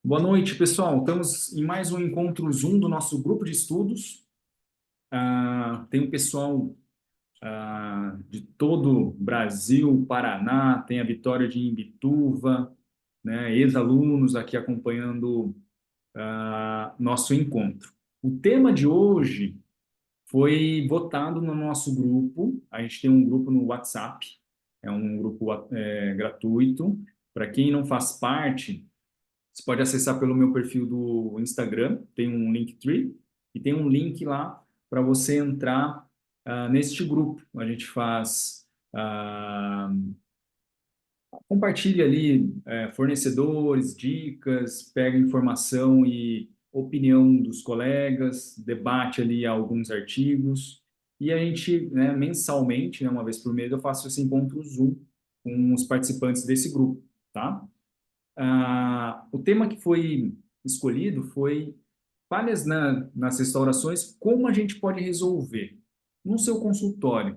Boa noite, pessoal. Estamos em mais um encontro Zoom do nosso grupo de estudos. Tem um pessoal de todo o Brasil, Paraná, tem a Vitória de Imbituva, né, ex-alunos aqui acompanhando nosso encontro. O tema de hoje foi votado no nosso grupo. A gente tem um grupo no WhatsApp, é um grupo gratuito. Para quem não faz parte, você pode acessar pelo meu perfil do Instagram, tem um Linktree, e tem um link lá para você entrar neste grupo. A gente faz, compartilha ali fornecedores, dicas, pega informação e opinião dos colegas, debate ali alguns artigos, e a gente, né, mensalmente, né, uma vez por mês, eu faço esse encontro Zoom com os participantes desse grupo, tá? O tema que foi escolhido foi falhas nas restaurações, como a gente pode resolver no seu consultório.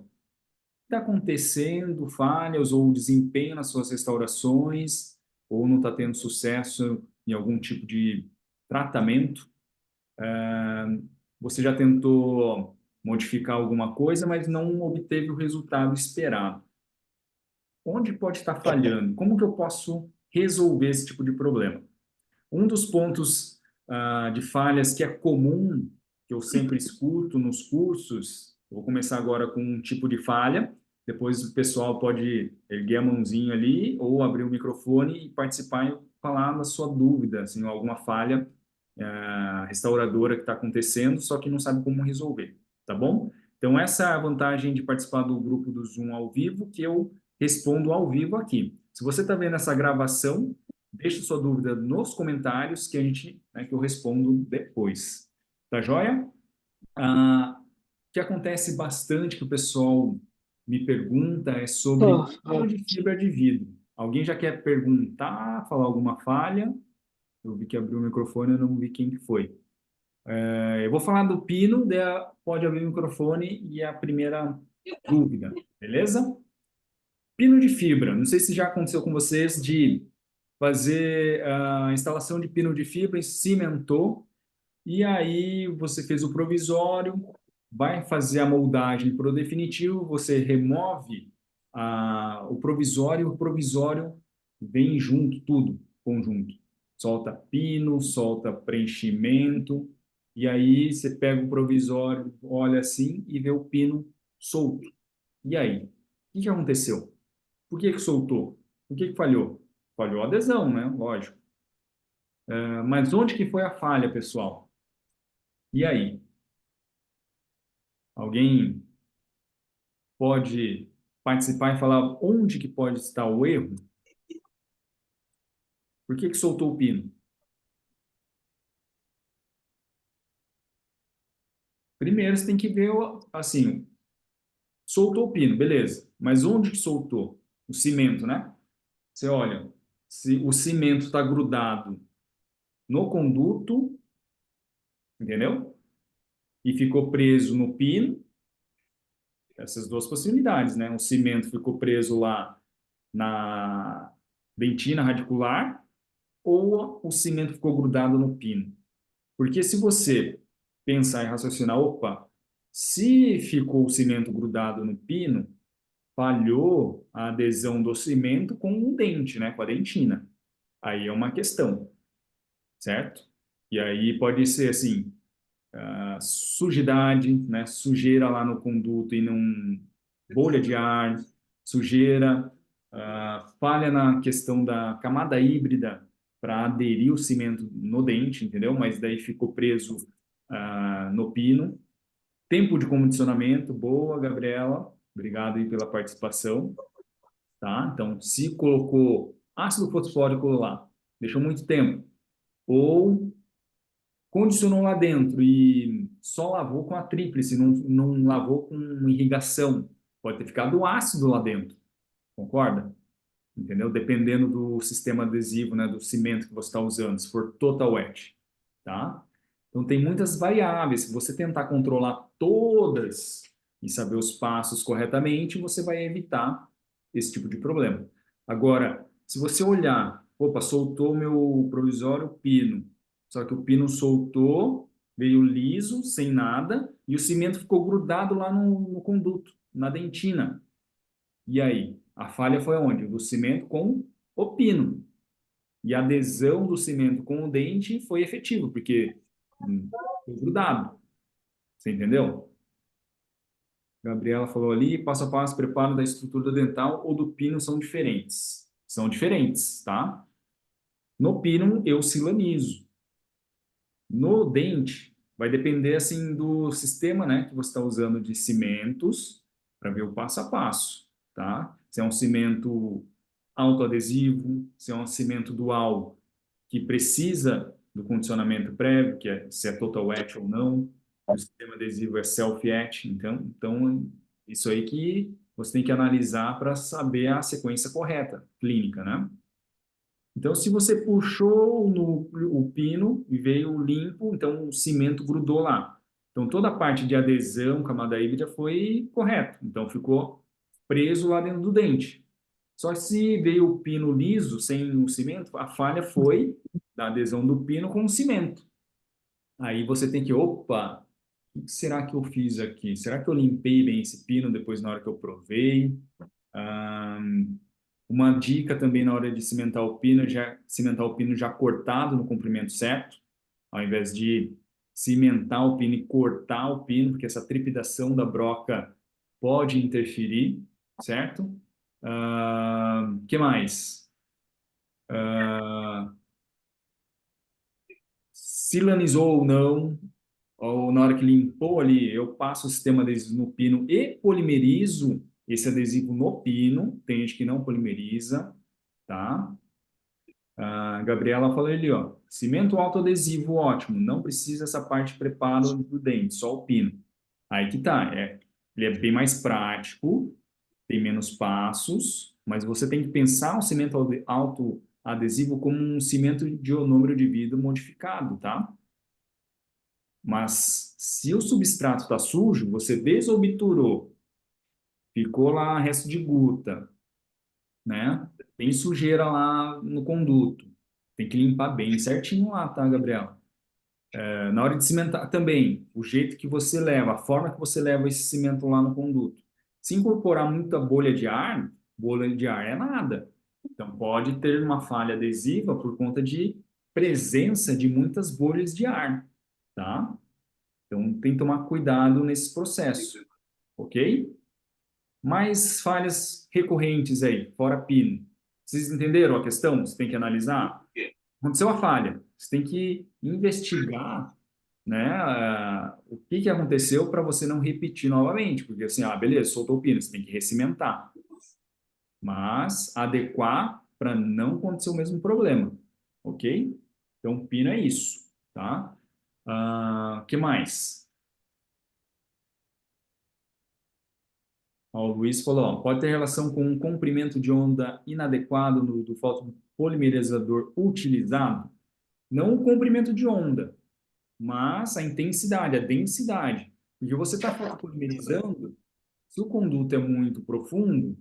Está acontecendo falhas ou desempenho nas suas restaurações, ou não está tendo sucesso em algum tipo de tratamento. Você já tentou modificar alguma coisa, mas não obteve o resultado esperado. Onde pode estar falhando? Como que eu posso resolver esse tipo de problema? Um dos pontos de falhas que é comum, que eu sempre escuto nos cursos, vou começar agora com um tipo de falha, depois o pessoal pode erguer a mãozinha ali ou abrir o microfone e participar e falar da sua dúvida, assim, alguma falha restauradora que está acontecendo, só que não sabe como resolver, tá bom? Então, essa é a vantagem de participar do grupo do Zoom ao vivo, que eu respondo ao vivo aqui. Se você está vendo essa gravação, deixe sua dúvida nos comentários que a gente, né, que eu respondo depois. Tá joia? O que acontece bastante que o pessoal me pergunta é sobre Tô, pino de fibra de vidro. Alguém já quer perguntar, falar alguma falha? Eu vi que abriu o microfone, eu não vi quem que foi. Eu vou falar do pino, daí pode abrir o microfone e a primeira dúvida, beleza? Pino de fibra. Não sei se já aconteceu com vocês de fazer a instalação de pino de fibra, cimentou, e aí você fez o provisório, vai fazer a moldagem para o definitivo, você remove o provisório vem junto, tudo, conjunto. Solta pino, solta preenchimento, e aí você pega o provisório, olha assim e vê o pino solto. E aí? O que aconteceu? Por que soltou? Por que falhou? Falhou a adesão, né? Lógico. Mas onde que foi a falha, pessoal? E aí? Alguém pode participar e falar onde que pode estar o erro? Por que soltou o pino? Primeiro você tem que ver, assim, soltou o pino, beleza. Mas onde que soltou? O cimento, né? Você olha, se o cimento está grudado no conduto, entendeu? E ficou preso no pino, essas duas possibilidades, né? O cimento ficou preso lá na dentina radicular ou o cimento ficou grudado no pino. Porque se você pensar e raciocinar, opa, se ficou o cimento grudado no pino, falhou a adesão do cimento com o dente, né, com a dentina. Aí é uma questão, certo? E aí pode ser assim, sujidade, né, sujeira lá no conduto e num bolha de ar, sujeira, falha na questão da camada híbrida para aderir o cimento no dente, entendeu? Mas daí ficou preso no pino. Tempo de condicionamento, boa, Gabriela. Obrigado aí pela participação, tá? Então, se colocou ácido fosfórico lá, deixou muito tempo, ou condicionou lá dentro e só lavou com a tríplice, não lavou com irrigação, pode ter ficado ácido lá dentro, concorda? Entendeu? Dependendo do sistema adesivo, né, do cimento que você está usando, se for total wet, tá? Então tem muitas variáveis. Se você tentar controlar todas e saber os passos corretamente, você vai evitar esse tipo de problema. Agora, se você olhar opa, soltou meu provisório pino. Só que o pino soltou, veio liso, sem nada, e o cimento ficou grudado lá no conduto, na dentina. E aí? A falha foi onde? Do cimento com o pino. E a adesão do cimento com o dente foi efetiva, porque foi grudado. Você entendeu? Gabriela falou ali, passo a passo, preparo da estrutura dental ou do pino são diferentes. São diferentes, tá? No pino, eu silanizo. No dente, vai depender, assim, do sistema, né, que você está usando de cimentos para ver o passo a passo, tá? Se é um cimento autoadesivo, se é um cimento dual que precisa do condicionamento prévio, que é se é total wet ou não, o sistema adesivo é self-etch, então isso aí que você tem que analisar para saber a sequência correta, clínica, né? Então, se você puxou o pino e veio limpo, então o cimento grudou lá. Então, toda a parte de adesão, camada híbrida, foi correto. Então, ficou preso lá dentro do dente. Só que se veio o pino liso, sem o cimento, a falha foi da adesão do pino com o cimento. Aí você tem que, opa, o que será que eu fiz aqui? Será que eu limpei bem esse pino depois na hora que eu provei? Ah, uma dica também na hora de cimentar o pino já cortado no comprimento certo, ao invés de cimentar o pino e cortar o pino, porque essa trepidação da broca pode interferir, certo? Que mais? Ah, Silanizou ou não, ou na hora que limpou ali, eu passo o sistema adesivo no pino e polimerizo esse adesivo no pino. Tem gente que não polimeriza, tá? A Gabriela falou ali, ó, cimento autoadesivo, ótimo, não precisa essa parte de preparo do dente, só o pino. Aí que tá, ele é bem mais prático, tem menos passos, mas você tem que pensar o cimento autoadesivo como um cimento de ionômero de vidro modificado, tá? Mas se o substrato está sujo, você desobturou, ficou lá resto de guta, né? Tem sujeira lá no conduto. Tem que limpar bem certinho lá, tá, Gabriel? Na hora de cimentar também, o jeito que você leva, a forma que você leva esse cimento lá no conduto. Se incorporar muita bolha de ar é nada. Então, pode ter uma falha adesiva por conta de presença de muitas bolhas de ar, tá? Então, tem que tomar cuidado nesse processo, ok? Mais falhas recorrentes aí, fora pino. Vocês entenderam a questão? Você tem que analisar. Aconteceu a falha. Você tem que investigar, né, o que que aconteceu para você não repetir novamente. Porque assim, beleza, soltou o pino, você tem que recimentar. Mas adequar para não acontecer o mesmo problema. Ok? Então, pino é isso, tá? Que mais? Ó, o Luiz falou, ó, pode ter relação com um comprimento de onda inadequado do fotopolimerizador utilizado? Não o comprimento de onda, mas a intensidade, a densidade. Porque você está fotopolimerizando, se o conduto é muito profundo,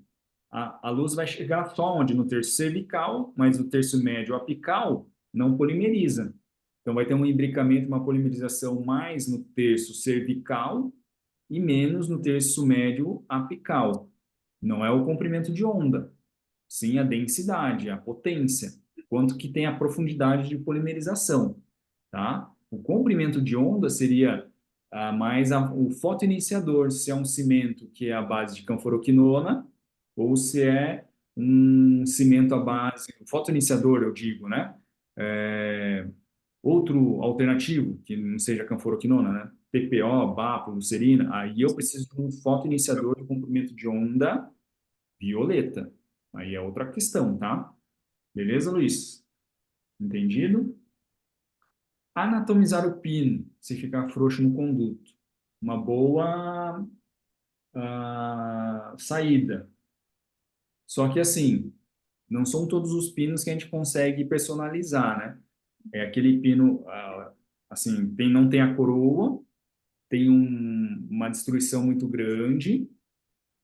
a luz vai chegar só onde? No terço cervical, mas o terço médio apical não polimeriza. Então, vai ter um imbricamento, uma polimerização mais no terço cervical e menos no terço médio apical. Não é o comprimento de onda, sim a densidade, a potência, quanto que tem a profundidade de polimerização, tá? O comprimento de onda seria o fotoiniciador, se é um cimento que é à base de canforoquinona ou se é um cimento à base, o fotoiniciador, eu digo, né? É, outro alternativo, que não seja canforoquinona, né? PPO, BAPO, Lucerina, aí eu preciso de um fotoiniciador de comprimento de onda violeta. Aí é outra questão, tá? Beleza, Luiz? Entendido? Anatomizar o pino, se ficar frouxo no conduto. Uma boa saída. Só que assim, não são todos os pinos que a gente consegue personalizar, né? É aquele pino, assim, não tem a coroa, tem uma destruição muito grande,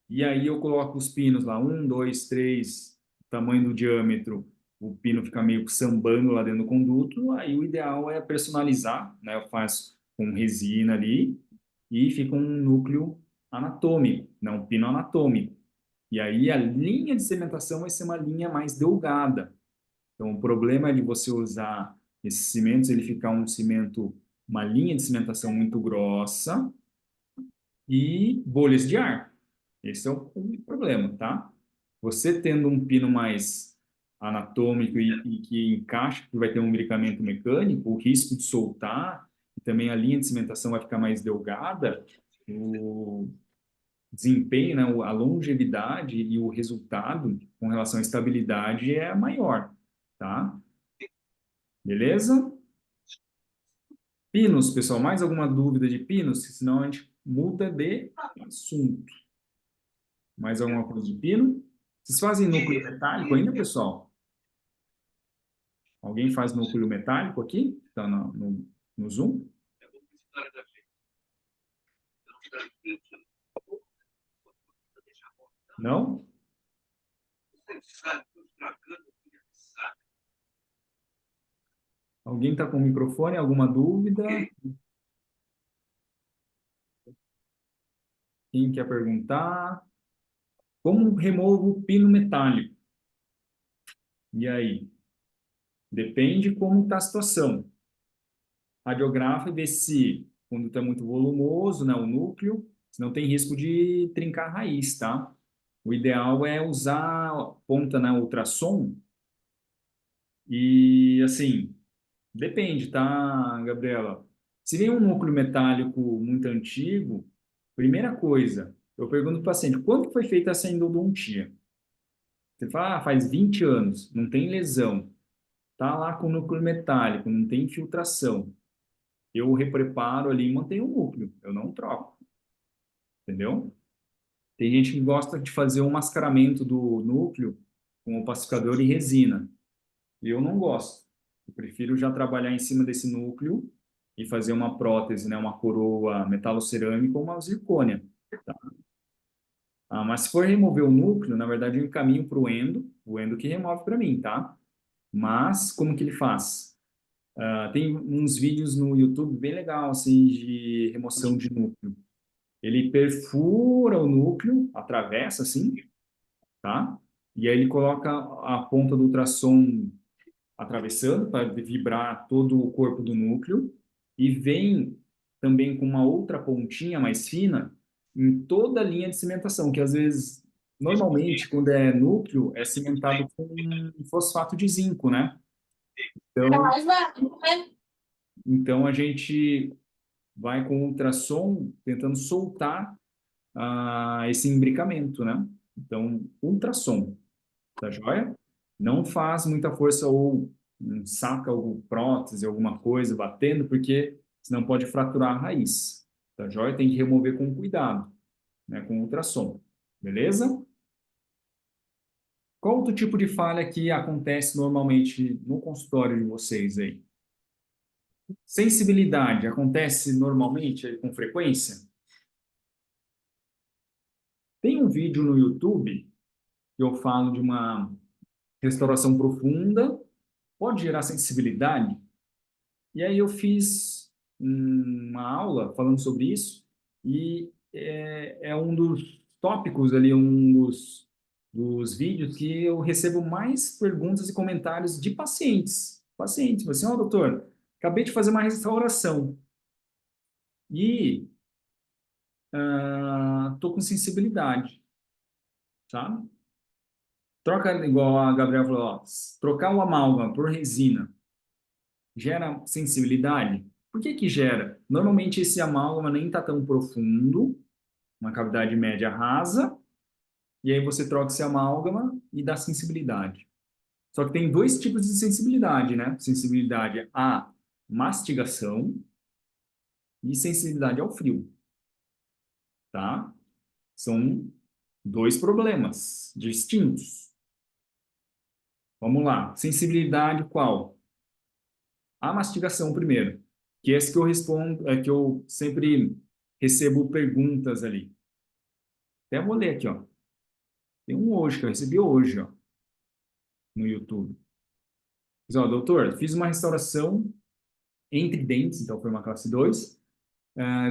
e aí eu coloco os pinos lá, um, dois, três, tamanho do diâmetro, o pino fica meio que sambando lá dentro do conduto, aí o ideal é personalizar, né? Eu faço com resina ali e fica um núcleo anatômico, né? Um pino anatômico. E aí a linha de cimentação vai ser uma linha mais delgada. Então o problema é de você usar esses cimentos, ele ficar um cimento, uma linha de cimentação muito grossa e bolhas de ar. Esse é o problema, tá? Você tendo um pino mais anatômico e que encaixa, que vai ter um imbricamento mecânico, o risco de soltar, e também a linha de cimentação vai ficar mais delgada, o desempenho, né, a longevidade e o resultado com relação à estabilidade é maior, tá? Beleza? Pinos, pessoal, mais alguma dúvida de pinos? Senão a gente muda de assunto. Mais alguma coisa de pino? Vocês fazem núcleo metálico ainda, pessoal? Alguém faz núcleo metálico aqui? Está no Zoom? Não? Alguém está com o microfone? Alguma dúvida? Quem quer perguntar? Como removo o pino metálico? E aí? Depende como está a situação. Radiografa e vê se, quando está muito volumoso, né, o núcleo, se não tem risco de trincar a raiz, tá? O ideal é usar ponta na ultrassom e, assim, depende, tá, Gabriela? Se vem um núcleo metálico muito antigo, primeira coisa, eu pergunto para o paciente, quando foi feita essa endodontia? Você fala, faz 20 anos, não tem lesão, tá lá com núcleo metálico, não tem infiltração. Eu repreparo ali e mantenho o núcleo, eu não troco, entendeu? Tem gente que gosta de fazer um mascaramento do núcleo com opacificador e resina. Eu não gosto. Eu prefiro já trabalhar em cima desse núcleo e fazer uma prótese, né, uma coroa metalocerâmica ou uma zircônia. Tá? Mas se for remover o núcleo, na verdade eu encaminho para o endo que remove para mim, tá? Mas como que ele faz? Tem uns vídeos no YouTube bem legal assim de remoção de núcleo. Ele perfura o núcleo, atravessa assim, tá? E aí ele coloca a ponta do ultrassom atravessando para vibrar todo o corpo do núcleo e vem também com uma outra pontinha mais fina em toda a linha de cimentação, que às vezes, normalmente, quando é núcleo, é cimentado com fosfato de zinco, né? Então, então a gente vai com ultrassom tentando soltar esse imbricamento, né? Então, ultrassom. Tá joia? Não faz muita força ou saca alguma prótese, alguma coisa batendo, porque senão pode fraturar a raiz. Tá joia? Tem que remover com cuidado, né? Com ultrassom. Beleza? Qual outro tipo de falha que acontece normalmente no consultório de vocês aí? Sensibilidade acontece normalmente aí, com frequência? Tem um vídeo no YouTube que eu falo de uma restauração profunda, pode gerar sensibilidade. E aí eu fiz uma aula falando sobre isso e é um dos tópicos ali, dos vídeos que eu recebo mais perguntas e comentários de pacientes. Pacientes, assim, ó, doutor, acabei de fazer uma restauração e tô com sensibilidade, sabe? Troca, igual a Gabriela falou, ó, trocar o amálgama por resina gera sensibilidade? Por que que gera? Normalmente esse amálgama nem está tão profundo, uma cavidade média rasa, e aí você troca esse amálgama e dá sensibilidade. Só que tem dois tipos de sensibilidade, né? Sensibilidade à mastigação e sensibilidade ao frio, tá? São dois problemas distintos. Vamos lá. Sensibilidade qual? A mastigação primeiro, que é esse que eu respondo, é que eu sempre recebo perguntas ali. Até vou ler aqui, ó. Tem um hoje que eu recebi hoje, ó, no YouTube. Diz, ó, doutor, fiz uma restauração entre dentes, então foi uma classe 2.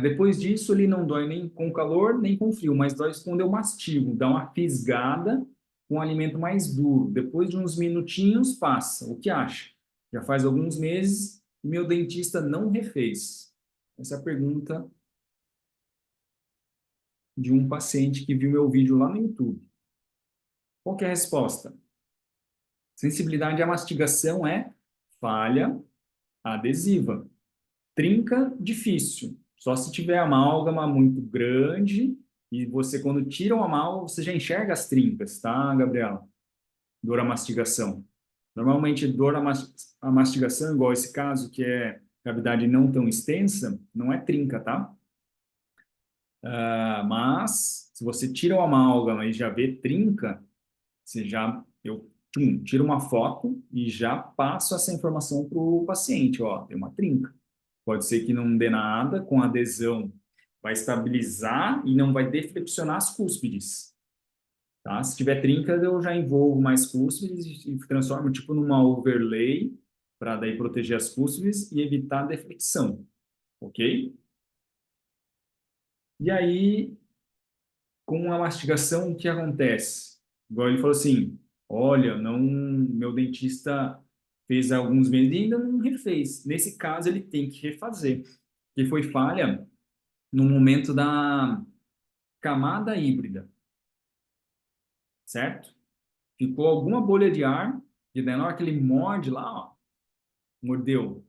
Depois disso, ele não dói nem com calor, nem com frio, mas dói quando eu mastigo, dá uma fisgada com um alimento mais duro. Depois de uns minutinhos, passa. O que acha? Já faz alguns meses e meu dentista não refez. Essa é a pergunta de um paciente que viu meu vídeo lá no YouTube. Qual que é a resposta? Sensibilidade à mastigação é falha adesiva. Trinca, difícil. Só se tiver amálgama muito grande e você, quando tira o amálgama, você já enxerga as trincas, tá, Gabriela? Dor à mastigação. Normalmente, dor à mastigação, igual esse caso, que é cavidade não tão extensa, não é trinca, tá? Mas, se você tira o amálgama e já vê trinca, eu tiro uma foto e já passo essa informação para o paciente, ó, tem uma trinca. Pode ser que não dê nada, com adesão vai estabilizar e não vai deflexionar as cúspides, tá? Se tiver trinca, eu já envolvo mais cúspides e transformo tipo numa overlay para daí proteger as cúspides e evitar a deflexão, ok? E aí, com a mastigação, o que acontece? Igual ele falou assim, olha, não, meu dentista fez há alguns meses e ainda não refez. Nesse caso, ele tem que refazer, que foi falha no momento da camada híbrida, certo? Ficou alguma bolha de ar, e daí na hora que ele morde lá, ó, mordeu,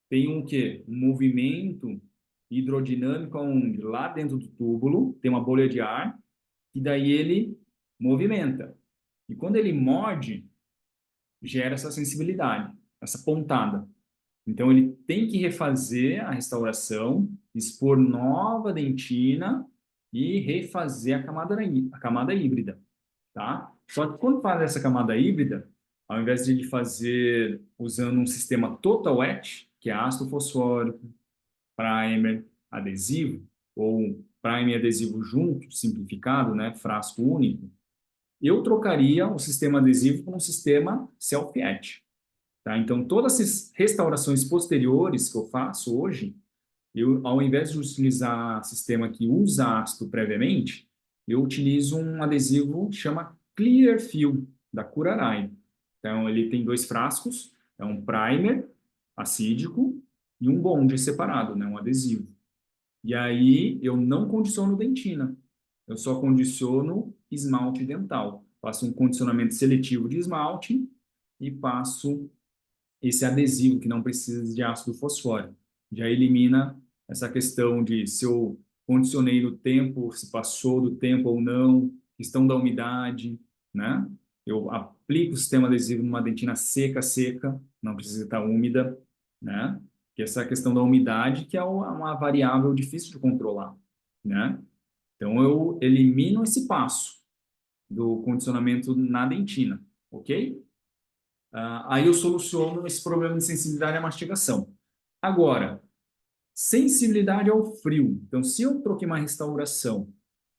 tem um quê? Um movimento hidrodinâmico onde lá dentro do túbulo tem uma bolha de ar, e daí ele movimenta. E quando ele morde, gera essa sensibilidade, essa pontada. Então ele tem que refazer a restauração, expor nova dentina e refazer a camada híbrida, tá? Só que quando faz essa camada híbrida, ao invés de fazer usando um sistema total wet, que é ácido fosfórico, primer, adesivo, ou primer e adesivo junto, simplificado, né, frasco único, eu trocaria o sistema adesivo por um sistema self-etch. Tá? Então, todas as restaurações posteriores que eu faço hoje, eu, ao invés de utilizar sistema que usa ácido previamente, eu utilizo um adesivo que chama Clear Fill, da Curaray. Então, ele tem dois frascos, é um primer acídico e um bond separado, né, um adesivo. E aí, eu não condiciono dentina, eu só condiciono esmalte dental. Faço um condicionamento seletivo de esmalte e passo esse adesivo que não precisa de ácido fosfórico. Já elimina essa questão de se eu condicionei no tempo, se passou do tempo ou não, questão da umidade, né? Eu aplico o sistema adesivo numa dentina seca, não precisa estar úmida, né? Que essa questão da umidade que é uma variável difícil de controlar, né? Então eu elimino esse passo do condicionamento na dentina, ok? Aí eu soluciono esse problema de sensibilidade à mastigação. Agora, sensibilidade ao frio. Então, se eu troquei uma restauração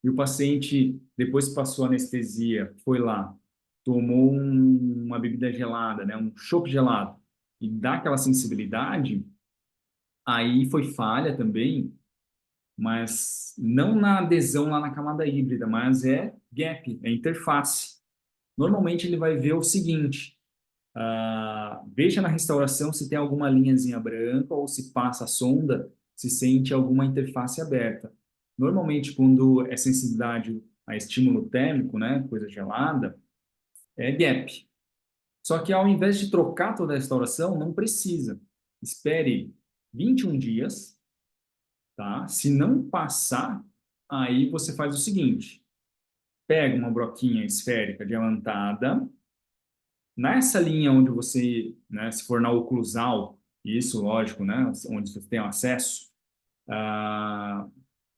e o paciente, depois que passou a anestesia, foi lá, tomou uma bebida gelada, né, um chopp gelado, e dá aquela sensibilidade, aí foi falha também, mas não na adesão lá na camada híbrida, mas é gap, é interface. Normalmente ele vai ver o seguinte: veja na restauração se tem alguma linhazinha branca ou se passa a sonda, se sente alguma interface aberta. Normalmente, quando é sensibilidade a estímulo térmico, né, coisa gelada, é gap. Só que ao invés de trocar toda a restauração, não precisa. Espere 21 dias, tá? Se não passar, aí você faz o seguinte: pega uma broquinha esférica diamantada. Nessa linha onde você, né, se for na oclusal, isso, lógico, né, onde você tem acesso, ah,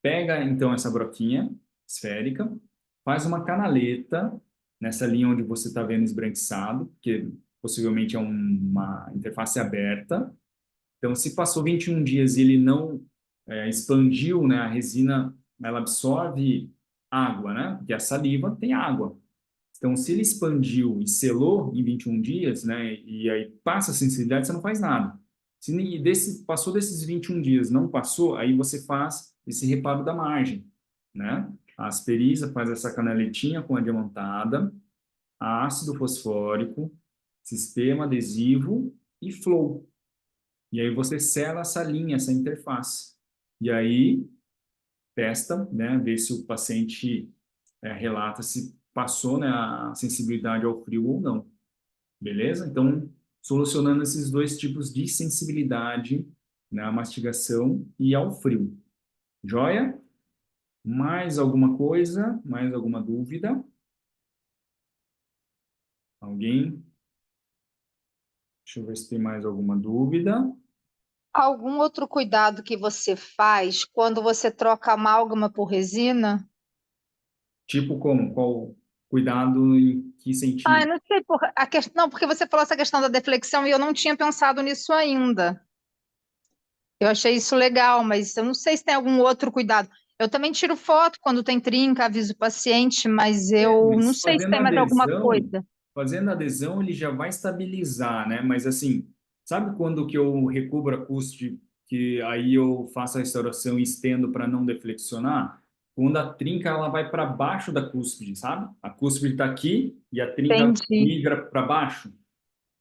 pega então essa broquinha esférica, faz uma canaleta nessa linha onde você está vendo esbranquiçado, que possivelmente é uma interface aberta. Então, se passou 21 dias e ele não expandiu, né, a resina, ela absorve água, né, porque a saliva tem água. Então, se ele expandiu e selou em 21 dias, né, e aí passa a sensibilidade, você não faz nada. Se passou desses 21 dias, não passou, aí você faz esse reparo da margem, né? A asperiza faz essa canaletinha com a diamantada, ácido fosfórico, sistema adesivo e flow. E aí você sela essa linha, essa interface. E aí testa, né, vê se o paciente relata se passou, né, a sensibilidade ao frio ou não. Beleza? Então, solucionando esses dois tipos de sensibilidade na mastigação e ao frio. Joia? Mais alguma coisa? Mais alguma dúvida? Alguém? Deixa eu ver se tem mais alguma dúvida. Algum outro cuidado que você faz quando você troca amálgama por resina? Tipo como? Qual cuidado em que Ah, eu sentido? não sei, não, porque você falou essa questão da deflexão e eu não tinha pensado nisso ainda. Eu achei isso legal, mas eu não sei se tem algum outro cuidado. Eu também tiro foto quando tem trinca, aviso o paciente, mas eu não Mas sei se tem mais alguma coisa. fazendo adesão, ele já vai estabilizar, né? Mas assim, sabe quando que eu recubro a cúspide, que aí eu faço a restauração e estendo para não deflexionar? Quando a trinca ela vai para baixo da cúspide, sabe? A cúspide está aqui e a trinca Entendi. migra para baixo.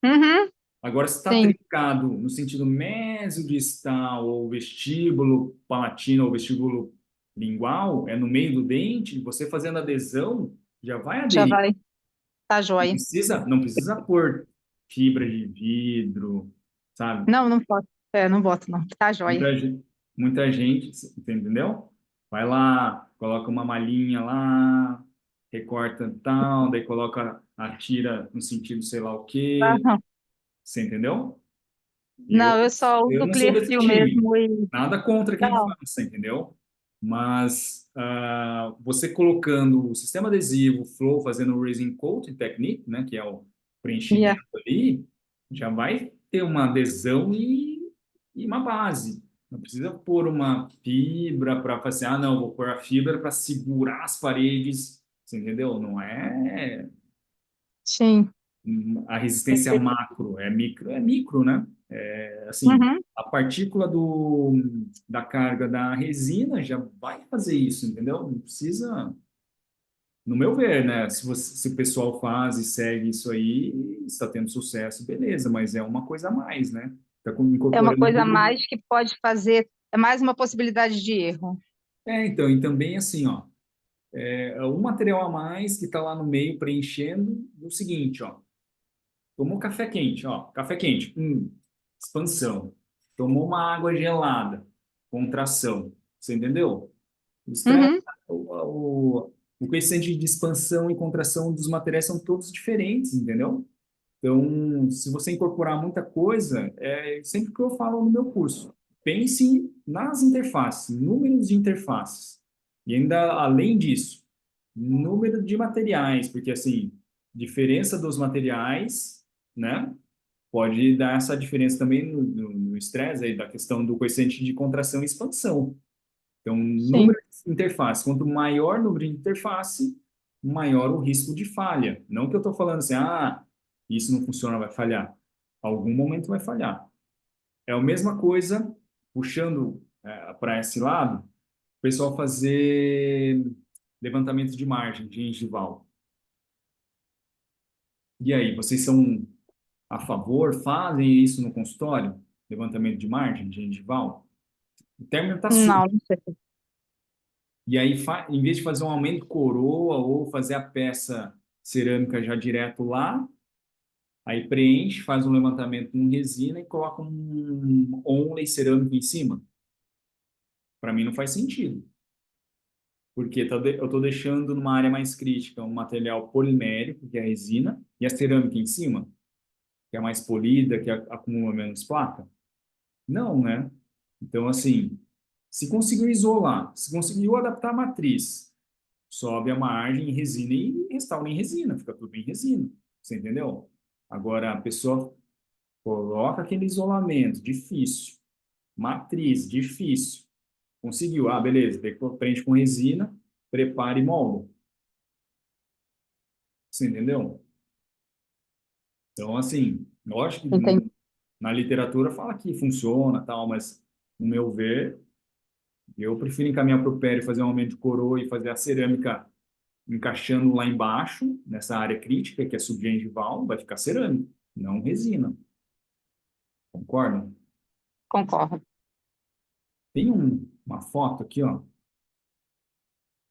Uhum, Agora, se está sim, trincado no sentido mesodistal ou vestíbulo palatino ou vestíbulo lingual, é no meio do dente, você fazendo adesão, já vai já aderir. vai. Tá joia. Não precisa pôr fibra de vidro, sabe? Não, não posso. É, não boto, não. Tá joia. Muita gente, entendeu? Vai lá, coloca uma malhinha lá, recorta tal, daí coloca a tira no sentido sei lá o quê, Aham. você entendeu? Eu, Não, eu só eu uso não sou desse Clearfield time. mesmo e. Nada contra quem Não. faça, entendeu? Mas você colocando o sistema adesivo, o flow, fazendo o resin coating technique, né, que é o Yeah. preenchimento ali, já vai ter uma adesão e uma base. Não precisa pôr uma fibra para fazer, ah, não, vou pôr a fibra para segurar as paredes, você entendeu? Não é Sim. a resistência macro, é micro, né? Assim, Uhum. a partícula da carga da resina já vai fazer isso, entendeu? Não precisa, no meu ver, né? Se o pessoal faz e segue isso aí, está tendo sucesso, beleza, mas é uma coisa a mais, né? Está É uma incorporando coisa a tudo. mais que pode fazer. É mais uma possibilidade de erro. Então, e também assim, ó, um material a mais que está lá no meio preenchendo o seguinte, ó. Tomou café quente, ó, café quente, expansão. Tomou uma água gelada, contração. Você entendeu? O estresse, Uhum. o coeficiente de expansão e contração dos materiais são todos diferentes, entendeu? Então, se você incorporar muita coisa, é sempre que eu falo no meu curso, pense nas interfaces, números de interfaces. E ainda além disso, número de materiais, porque assim, diferença dos materiais, né? Pode dar essa diferença também no estresse aí da questão do coeficiente de contração e expansão. Então, Sim. número de interface, quanto maior o número de interface, maior o risco de falha. Não que eu estou falando assim, isso não funciona, vai falhar. Algum momento vai falhar. É a mesma coisa, puxando para esse lado, o pessoal fazer levantamento de margem de gengival. E aí, vocês são a favor? Fazem isso no consultório? Levantamento de margem de gengival? O término está Não, sujo. não sei. E aí, em vez de fazer um aumento coroa ou fazer a peça cerâmica já direto lá, aí preenche, faz um levantamento com resina e coloca um onlay cerâmico em cima. Para mim não faz sentido, porque eu estou deixando numa área mais crítica um material polimérico, que é a resina, e a cerâmica em cima, que é mais polida, que acumula menos placa. Não, né? Então, assim, se conseguiu isolar, se conseguiu adaptar a matriz, sobe a margem em resina e restaura em resina, fica tudo em resina. Você entendeu? Agora a pessoa coloca aquele isolamento difícil, matriz difícil, conseguiu, beleza, daí prende com resina, prepara e molda. Você entendeu? Então, assim, lógico que Entendi. na literatura fala que funciona, tal, mas, no meu ver, eu prefiro encaminhar para o pé e fazer um aumento de coroa e fazer a cerâmica encaixando lá embaixo, nessa área crítica, que é subgengival, vai ficar cerâmica, não resina. Concorda? Concordo. Tem uma foto aqui, ó.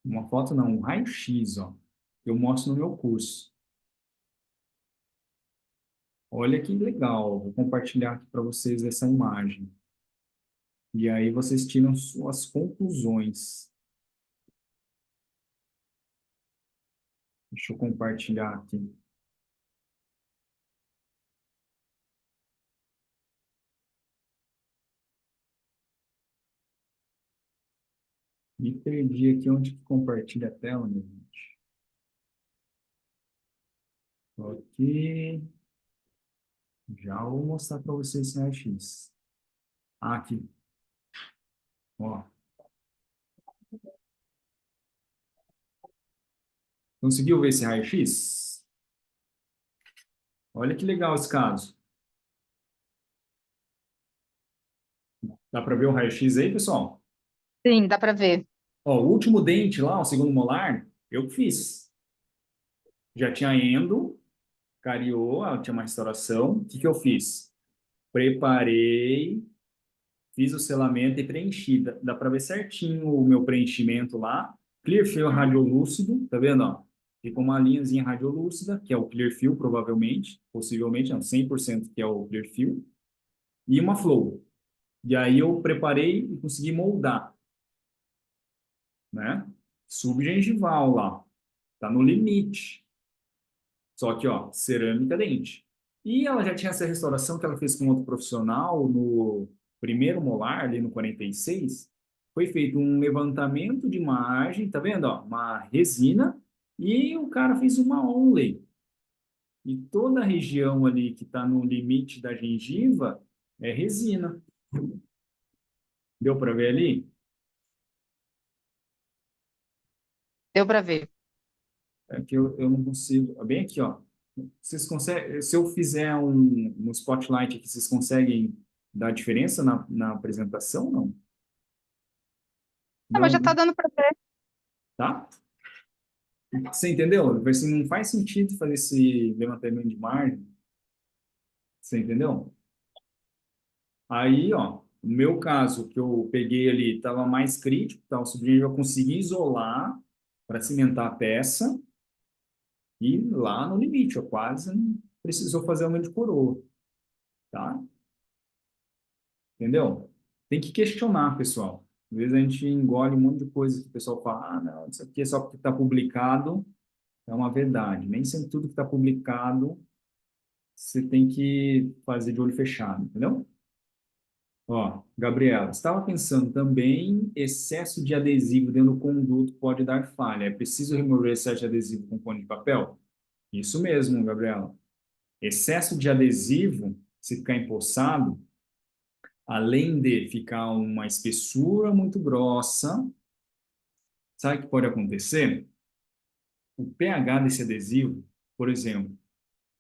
Uma foto não, um raio-x, ó. Eu mostro no meu curso. Olha que legal. Vou compartilhar aqui para vocês essa imagem. E aí vocês tiram suas conclusões. Deixa eu compartilhar aqui. Me perdi aqui onde que compartilha a tela, meu gente. Ok. Já vou mostrar para vocês esse raio-x. Ah, aqui. Ó. Conseguiu ver esse raio-x? Olha que legal esse caso. Dá para ver o raio-x aí, pessoal? Sim, dá para ver. Ó, o último dente lá, o segundo molar, eu que fiz. Já tinha endo, cariou, ela tinha uma restauração. O que que eu fiz? Preparei, fiz o selamento e preenchi. Dá para ver certinho o meu preenchimento lá. Clearfield radiolúcido, tá vendo? Ó? Fica uma linhazinha radiolúcida, que é o Clearfield, provavelmente, possivelmente, não, 100% que é o Clearfield, e uma flow. E aí eu preparei e consegui moldar, né? Subgengival lá, tá no limite. Só que, ó, cerâmica dente. E ela já tinha essa restauração que ela fez com outro profissional no primeiro molar, ali no 46. Foi feito um levantamento de imagem, tá vendo? Ó, uma resina, e o cara fez uma onlay. E toda a região ali que está no limite da gengiva é resina. Deu para ver ali? Deu para ver. É que eu não consigo. Bem aqui, ó. Vocês conseguem, se eu fizer um spotlight aqui, vocês conseguem dar diferença na apresentação? Não? Ah, mas Não, já está né? dando para ver. Tá? Você entendeu? Assim, não faz sentido fazer esse levantamento de margem. Você entendeu? Aí, ó, no meu caso, que eu peguei ali, estava mais crítico, tá? O sobrinho eu consegui isolar para cimentar a peça e lá no limite, ó, quase não precisou fazer aumento de coroa, tá? Entendeu? Tem que questionar, pessoal. Às vezes a gente engole um monte de coisa que o pessoal fala, ah, não, isso aqui é só porque está publicado, é uma verdade. Nem sempre tudo que está publicado você tem que fazer de olho fechado, entendeu? Ó, Gabriela, estava pensando também, excesso de adesivo dentro do conduto pode dar falha. É preciso remover excesso de adesivo com pano de papel? Isso mesmo, Gabriela. Excesso de adesivo, se ficar empoçado, além de ficar uma espessura muito grossa, sabe o que pode acontecer? O pH desse adesivo, por exemplo,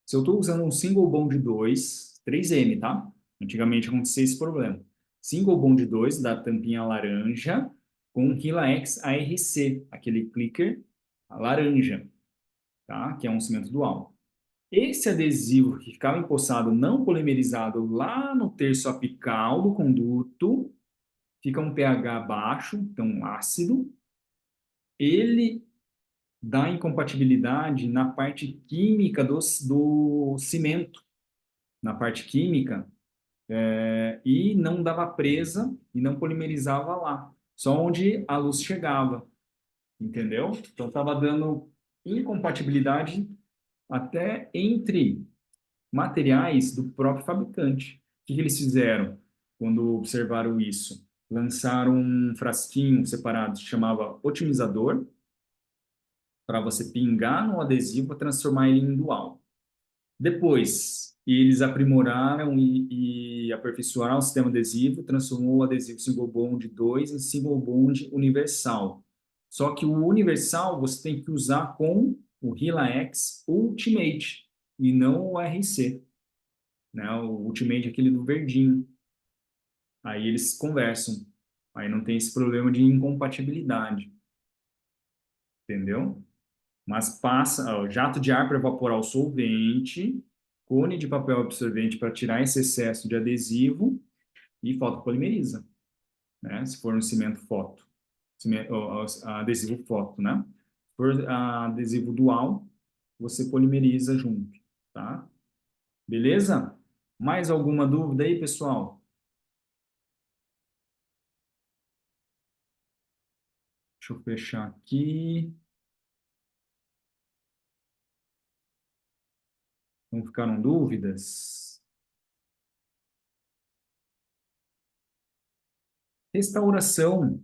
se eu estou usando um single bond 2, 3M, tá? Antigamente acontecia esse problema. Single bond 2 da tampinha laranja com Relax ARC, aquele clicker laranja, tá? Que é um cimento dual. Esse adesivo que ficava empoçado não polimerizado lá no terço apical do conduto, fica um pH baixo, então ácido, ele dá incompatibilidade na parte química do cimento, na parte química, e não dava presa e não polimerizava lá, só onde a luz chegava, entendeu? Então estava dando incompatibilidade até entre materiais do próprio fabricante. O que eles fizeram quando observaram isso? Lançaram um frasquinho separado que chamava otimizador, para você pingar no adesivo para transformar ele em dual. Depois, eles aprimoraram e aperfeiçoaram o sistema adesivo, transformou o adesivo single bond 2 em single bond universal. Só que o universal você tem que usar com o Relax Ultimate e não o RC, né? O Ultimate é aquele do verdinho. Aí eles conversam. Aí não tem esse problema de incompatibilidade, entendeu? Mas passa, ó, jato de ar para evaporar o solvente, cone de papel absorvente para tirar esse excesso de adesivo e fotopolimeriza, né? Se for um cimento foto, adesivo foto, né? Se for adesivo dual, você polimeriza junto, tá? Beleza? Mais alguma dúvida aí, pessoal? Deixa eu fechar aqui. Não ficaram dúvidas? Restauração,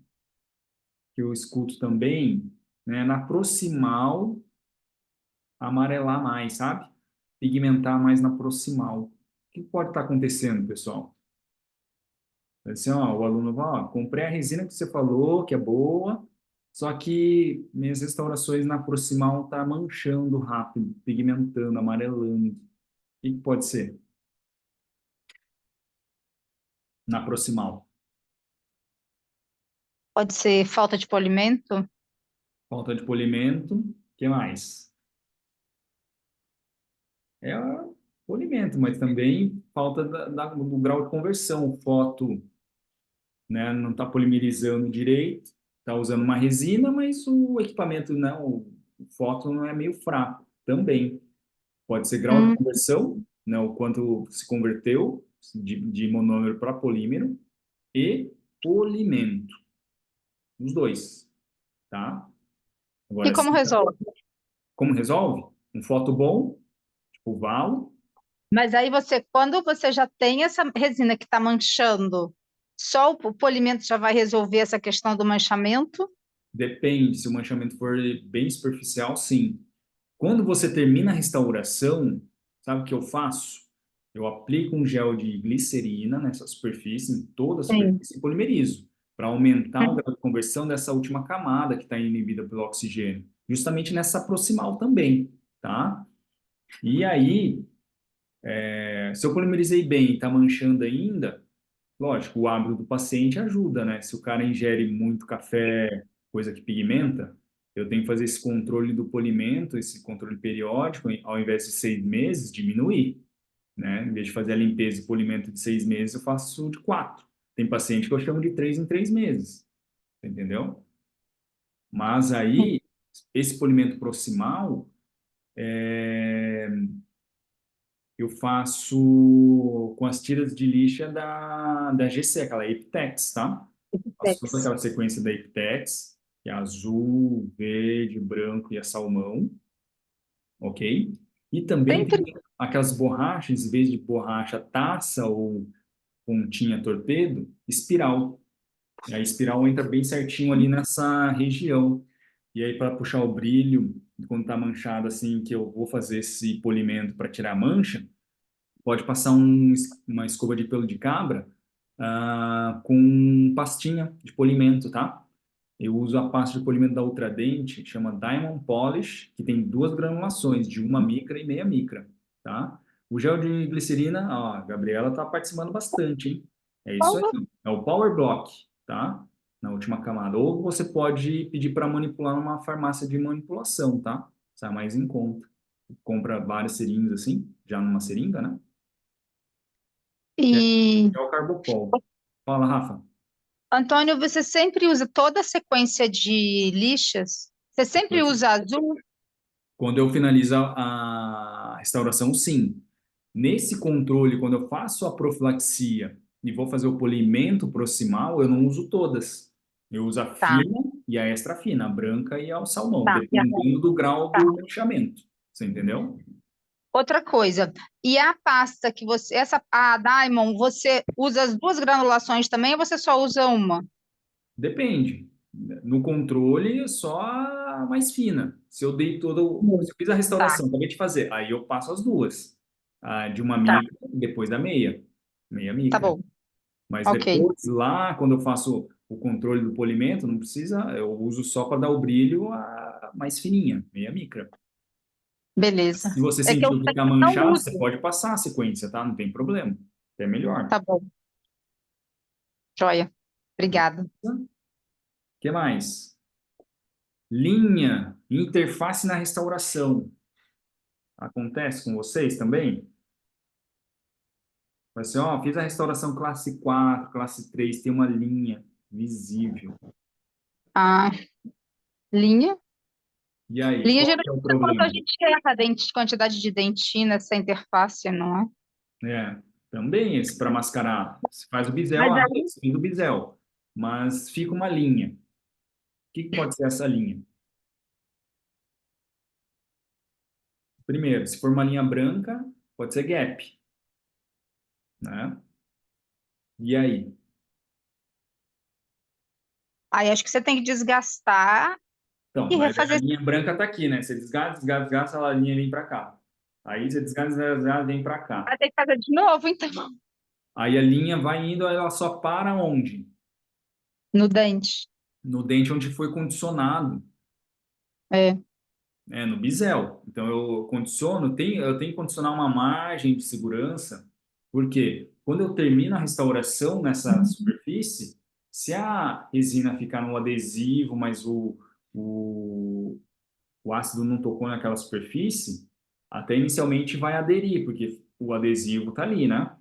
que eu escuto também, né? Na proximal, amarelar mais, sabe? Pigmentar mais na proximal. O que pode estar acontecendo, pessoal? Assim, ó, o aluno vai, ó, comprei a resina que você falou, que é boa, só que minhas restaurações na proximal tá manchando rápido, pigmentando, amarelando. O que pode ser na proximal? Pode ser falta de polimento? Falta de polimento, o que mais? É polimento, mas também falta do grau de conversão. O foto, né, não está polimerizando direito, está usando uma resina, mas o equipamento, né, o foto não é meio fraco também. Pode ser grau de Hum. conversão, né, o quanto se converteu de monômero para polímero, e polimento, os dois, tá? E Agora, como resolve? como resolve? Um foto bom, tipo Val, Mas aí você, quando você já tem essa resina que está manchando, só o polimento já vai resolver essa questão do manchamento? depende, se o manchamento for bem superficial, sim. Quando você termina a restauração, sabe o que eu faço? Eu aplico um gel de glicerina nessa superfície, em toda a Sim. superfície, e polimerizo, para aumentar o grau de conversão dessa última camada que está inibida pelo oxigênio, justamente nessa proximal também, tá? E aí, se eu polimerizei bem e está manchando ainda, lógico, o hábito do paciente ajuda, né? Se o cara ingere muito café, coisa que pigmenta, eu tenho que fazer esse controle do polimento, esse controle periódico, ao invés de 6 meses, diminuir, né? Em vez de fazer a limpeza e polimento de 6 meses, eu faço de 4. Tem paciente que eu chamo de 3 em 3 meses, entendeu? Mas aí, esse polimento proximal, eu faço com as tiras de lixa da GC, aquela Epitex, tá? Faço toda Epipex. aquela sequência da Epitex, que é azul, verde, branco e a salmão, ok? E também Sempre. tem aquelas borrachas, em vez de borracha taça ou pontinha torpedo, espiral. E a espiral entra bem certinho ali nessa região. E aí, para puxar o brilho, quando está manchado assim, que eu vou fazer esse polimento para tirar a mancha, pode passar uma escova de pelo de cabra com pastinha de polimento, tá? Eu uso a pasta de polimento da Ultradent, chama Diamond Polish, que tem duas granulações, de 1 micra e meia micra, tá? O gel de glicerina, ó, a Gabriela tá participando bastante, hein? É isso aí. É o Power Block, tá? Na última camada. Ou você pode pedir para manipular numa farmácia de manipulação, tá? Sai mais em conta. Compra várias seringas assim, já numa seringa, né? E, É o Carbopol. Fala, Rafa. Antônio, você sempre usa toda a sequência de lixas? Você sempre usa azul? Quando eu finalizo a restauração, sim. Nesse controle, quando eu faço a profilaxia e vou fazer o polimento proximal, eu não uso todas. Eu uso a Tá, fina e a extra fina, a branca e a salmão, tá. dependendo do grau Tá. do manchamento. Você entendeu? Outra coisa, e a pasta que você, a Diamond, você usa as duas granulações também ou você só usa uma? Depende. No controle, é só a mais fina. Se eu dei todo, se eu fiz a Tá, restauração, acabei de fazer, aí eu passo as duas. A de 1 micra, depois da meia tá micra. bom, Mas ok. depois, lá, quando eu faço o controle do polimento, não precisa, eu uso só para dar o brilho a mais fininha, meia micra. Beleza. Se você É que eu sentiu ficar não manchado, você uso. pode passar a sequência, tá? Não tem problema. É melhor. Tá bom, joia. Obrigada. O que mais? Linha, interface na restauração. Acontece com vocês também? Vai ser, ó, fiz a restauração classe 4, classe 3, tem uma linha visível. Ah, linha. E aí, Linha qual geralmente que é o é quando a problema? gente erra a quantidade de dentina nessa interface, não é? É, também esse para mascarar. Você faz o bisel, Mas ah, aí, fim do bisel. Mas fica uma linha. O que que pode ser essa linha? Primeiro, se for uma linha branca, pode ser gap, né? E aí? aí acho que você tem que desgastar Então, e mas a refazer. linha branca tá aqui, né? Você desgasta, desgasta, desgasta, a linha vem para cá. Aí você desgasta, desgasta, desgasta, vem para cá. Vai ter que fazer de novo, então, Aí a linha vai indo, ela só para onde? no dente. No dente onde foi condicionado, É. né? No bisel. Então eu condiciono, eu tenho que condicionar uma margem de segurança, porque quando eu termino a restauração nessa superfície, se a resina ficar no adesivo, mas o, o ácido não tocou naquela superfície, até inicialmente vai aderir, porque o adesivo está ali, né?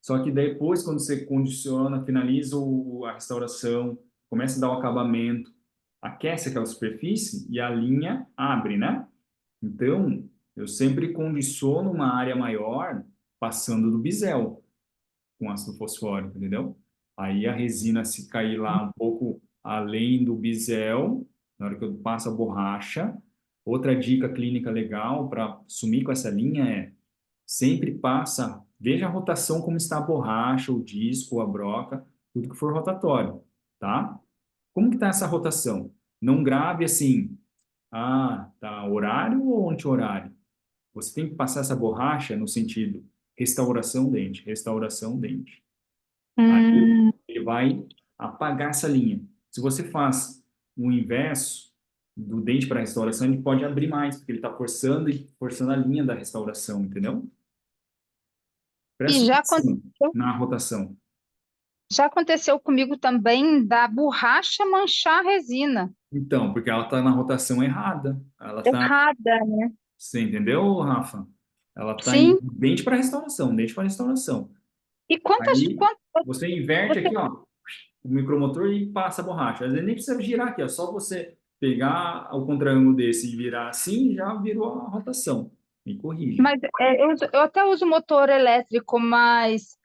Só que depois, quando você condiciona, finaliza a restauração, começa a dar o acabamento, aquece aquela superfície e a linha abre, né? Então, eu sempre condiciono uma área maior passando do bisel com ácido fosfórico, entendeu? Aí a resina, se cair lá um pouco além do bisel, na hora que eu passo a borracha. Outra dica clínica legal para sumir com essa linha é sempre passa, veja a rotação como está a borracha, o disco, a broca, tudo que for rotatório, tá? Como que está essa rotação? Não grave assim, ah, tá horário ou anti-horário? Você tem que passar essa borracha no sentido restauração dente. Aí Hum, ele vai apagar essa linha. Se você faz o inverso do dente para restauração, ele pode abrir mais, porque ele está forçando e forçando a linha da restauração, entendeu? e Presta atenção na rotação. já aconteceu comigo também da borracha manchar a resina. Então, porque ela está na rotação errada. Ela está, Errada, né? você entendeu, Rafa? Ela está em Sim. dente para restauração, dente para restauração. E quantas, Aí quantas você inverte você aqui, ó, o micromotor e passa a borracha. Às vezes nem precisa girar aqui, é só você pegar o contra-ângulo desse e virar assim, já virou a rotação. E corrige. Mas eu até uso motor elétrico, mas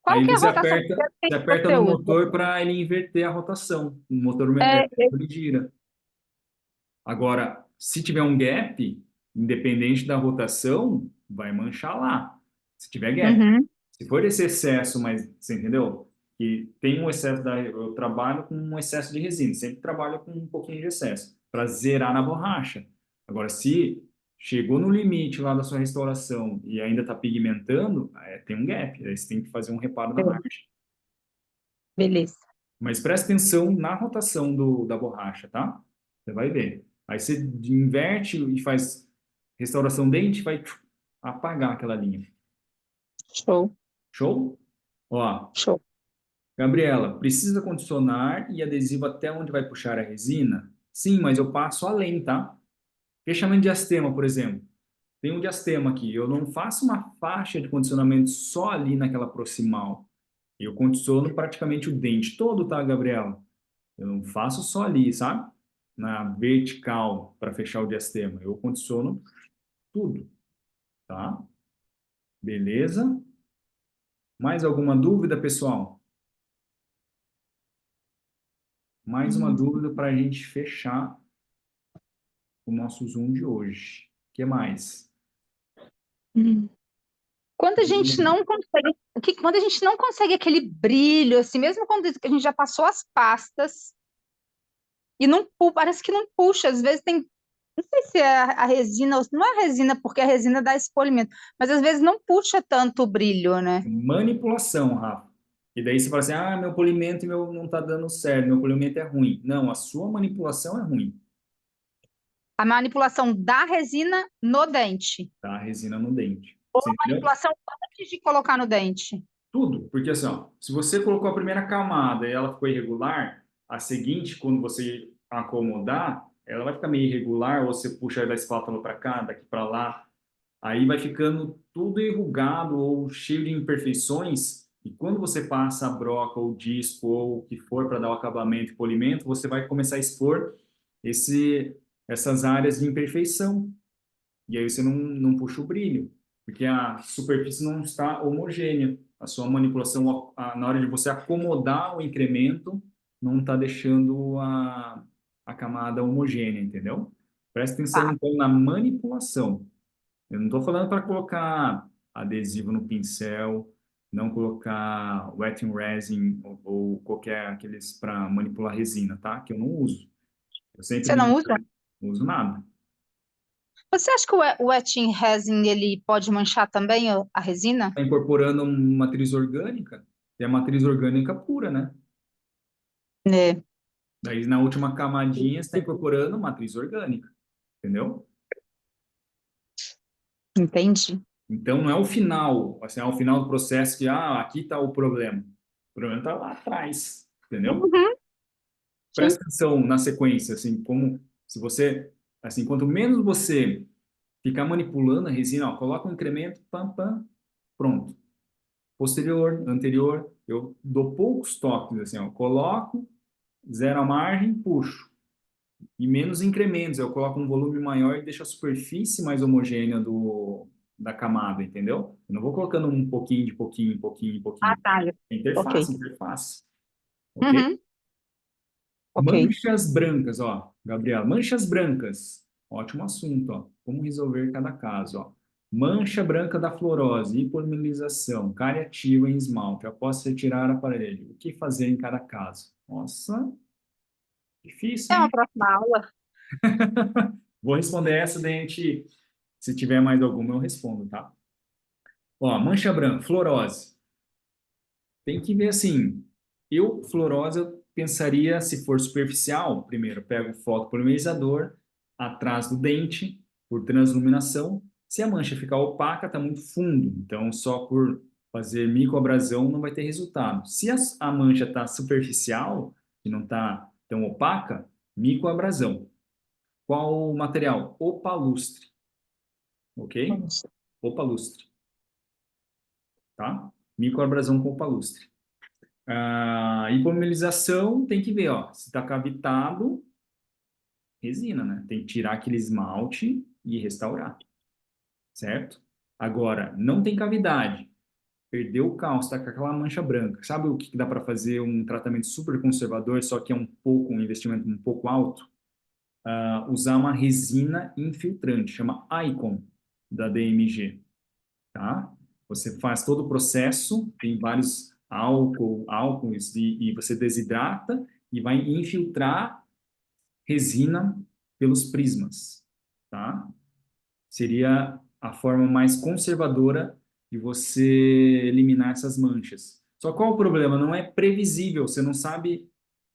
qual Aí que é a rotação que você aperta você no usa? motor para ele inverter a rotação. O motor É, ele gira. Agora, se tiver um gap, independente da rotação, vai manchar lá. Se tiver gap. uhum, Se for esse excesso, mas você entendeu? Que tem um excesso eu trabalho com um excesso de resina, sempre trabalho com um pouquinho de excesso para zerar na borracha. Agora, se chegou no limite lá da sua restauração e ainda está pigmentando, tem um gap, aí você tem que fazer um reparo na margem. beleza. Mas presta atenção na rotação da borracha, tá? Você vai ver. Aí você inverte e faz restauração dente, vai apagar aquela linha. Show, Show? Ó, show. Gabriela, precisa condicionar e adesivo até onde vai puxar a resina? Sim, mas eu passo além, tá? Fechamento de diastema, por exemplo. Tem um diastema aqui. Eu não faço uma faixa de condicionamento só ali naquela proximal. Eu condiciono praticamente o dente todo, tá, Gabriela? Eu não faço só ali, sabe? Na vertical para fechar o diastema. Eu condiciono tudo, tá? Beleza? Mais alguma dúvida, pessoal? Mais uma Hum. dúvida para a gente fechar o nosso Zoom de hoje. O que mais? Hum. Quando a gente não consegue, quando a gente não consegue aquele brilho, assim, mesmo quando a gente já passou as pastas e não, parece que não puxa, às vezes tem, não sei se é a resina, não é a resina, porque a resina dá espolimento, mas às vezes não puxa tanto o brilho, né? Manipulação, Rafa. E daí você fala assim, ah, meu polimento não está dando certo, meu polimento é ruim. Não, a sua manipulação é ruim. A manipulação da resina no dente. da resina no dente. Ou Você a entendeu? manipulação antes de colocar no dente. Tudo, porque assim, ó, se você colocou a primeira camada e ela ficou irregular, a seguinte, quando você acomodar, ela vai ficar meio irregular, ou você puxa da espátula para cá, daqui para lá, aí vai ficando tudo enrugado ou cheio de imperfeições, e quando você passa a broca ou disco ou o que for para dar o acabamento e polimento, você vai começar a expor essas áreas de imperfeição. E aí você não puxa o brilho, porque a superfície não está homogênea. A sua manipulação, na hora de você acomodar o incremento, não está deixando a camada homogênea, entendeu? Presta atenção, Tá. então, na manipulação. Eu não estou falando para colocar adesivo no pincel, não colocar wetting resin ou qualquer aqueles para manipular resina, tá? Que eu não uso. Eu sempre Você não digo, usa? não uso nada. Você acha que o wetting resin ele pode manchar também a resina? Está incorporando uma matriz orgânica, e a matriz orgânica pura, né? É, Daí na última camadinha você está incorporando matriz orgânica, entendeu? entendi. Então não é o final, assim, é o final do processo que, aqui está o problema. O problema está lá atrás, entendeu? Uhum, sim. Presta atenção na sequência, assim, como se você, assim, quanto menos você ficar manipulando a resina, ó, coloca um incremento, pam, pam, pronto. Posterior, anterior, eu dou poucos toques, assim, ó, coloco, zero a margem, puxo. E menos incrementos, eu coloco um volume maior e deixo a superfície mais homogênea da camada, entendeu? Eu não vou colocando um pouquinho de pouquinho, pouquinho, Ah, pouquinho. tá. Ok. Interface, interface, ok? Uhum, ok. Manchas brancas, ó, Gabriela, manchas brancas. Ótimo assunto, ó. Como resolver cada caso, ó. Mancha branca da fluorose, hipolimerização, cárie ativa em esmalte, após retirar aparelho. O que fazer em cada caso? Nossa, difícil, É uma hein? próxima aula. Vou responder essa, daí a gente, se tiver mais alguma, eu respondo, tá? Ó, mancha branca, fluorose. Tem que ver assim. Fluorose, eu pensaria, se for superficial, primeiro, eu pego o fotopolimerizador atrás do dente, por transluminação. Se a mancha ficar opaca, está muito fundo. Então, só por fazer microabrasão não vai ter resultado. Se a mancha está superficial, e não está tão opaca, microabrasão. Qual o material? Opalustre, ok? Opalustre, tá? Microabrasão com opalustre. A hipomelização tem que ver, ó, se está cavitado, resina, né? Tem que tirar aquele esmalte e restaurar, certo? Agora, não tem cavidade, perdeu o cálcio, está com aquela mancha branca. Sabe o que dá para fazer um tratamento super conservador, só que é um investimento um pouco alto? Usar uma resina infiltrante, chama Icon, da DMG, tá? Você faz todo o processo, tem vários álcools e você desidrata e vai infiltrar resina pelos prismas, tá? Seria a forma mais conservadora de você eliminar essas manchas. Só qual o problema? Não é previsível, você não sabe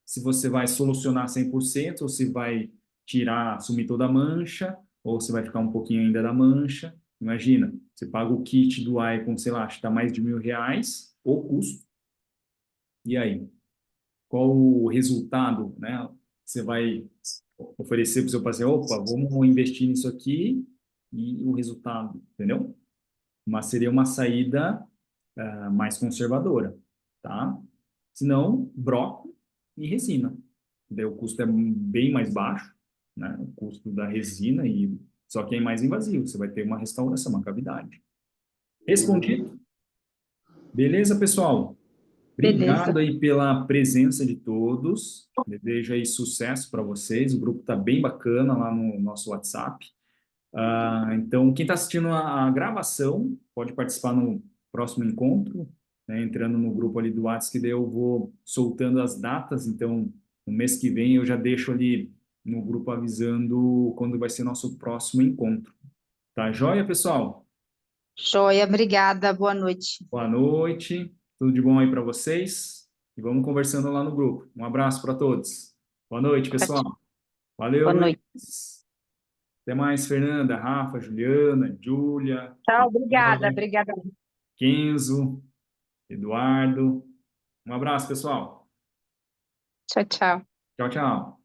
se você vai solucionar 100% ou se vai tirar, sumir toda a mancha, ou se vai ficar um pouquinho ainda da mancha. Imagina, você paga o kit do Icon, sei lá, acho que está mais de R$ 1.000 o custo. E aí? Qual o resultado, né? Você vai oferecer para o seu paciente, opa, vamos investir nisso aqui e o resultado, entendeu? Mas seria uma saída mais conservadora, tá? Se não, broco e resina. Daí o custo é bem mais baixo, né? O custo da resina e só que é mais invasivo. Você vai ter uma restauração, uma cavidade. Respondido? Beleza, pessoal? Beleza. Obrigado aí pela presença de todos. Desejo aí sucesso para vocês. O grupo está bem bacana lá no nosso WhatsApp. Então, quem está assistindo a gravação pode participar no próximo encontro, né, entrando no grupo ali do WhatsApp, que daí eu vou soltando as datas. Então, no mês que vem eu já deixo ali no grupo avisando quando vai ser nosso próximo encontro. Tá joia, pessoal? Joia, obrigada. Boa noite. Boa noite, tudo de bom aí para vocês e vamos conversando lá no grupo. Um abraço para todos. Boa noite, Tchau, tchau. pessoal. Valeu, Boa noite. Luiz. Até mais, Fernanda, Rafa, Juliana, Júlia, Tchau, obrigada, Nicole, obrigada. Kenzo, Eduardo. Um abraço, pessoal. Tchau, tchau. Tchau, tchau.